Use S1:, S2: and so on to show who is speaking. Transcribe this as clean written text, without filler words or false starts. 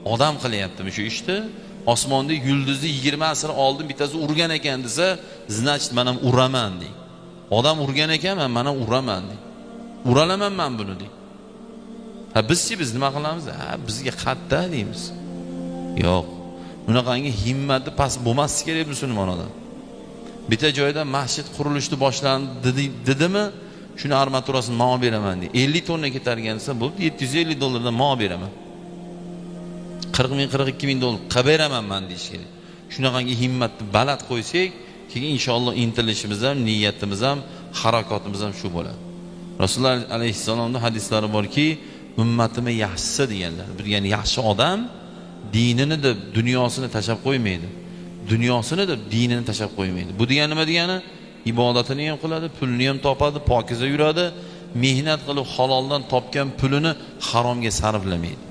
S1: odam qilyaptimi shu ishni? Osmonda yulduzni 20 asr oldin bittasi urgan ekan desa, значит men ham uraman deng. Odam urgan ekan, men ham uraman deng. Uralaman men buni deng. Ha bizchi biz nima qilamiz? Ha bizga qatta deymiz. Yo'q. Bunaqangi himmati past bo'lmasligi kerak musulmon odam. Bitta joyda masjid qurilishni boshlandi dedimi, shuni armaturasini men olib beraman deydi. 50 tonna ketargan desa, bu $750 dan men olib beraman. 40 ming, 42 ming dollar qilib beraman men deyish kerak. Shunaqangi himmatni baland qo'ysak, keyin inshaalloh intilishimiz ham, niyatimiz ham, harakatimiz ham shu bo'ladi. Rasululloh alayhissalomning hadislari borki, ummatime yaxshisi deganlar. Ya'ni yaxshi odam dinini deb dunyosini tashlab qo'ymaydi. Dunyosini deb dinini tashlab qo'ymaydi. Bu degani nima degani? Ibodatini ham qiladi, pulini ham topadi, pokiza yuradi, mehnat qilib haloldan topgan pulini haromga sarflamaydi.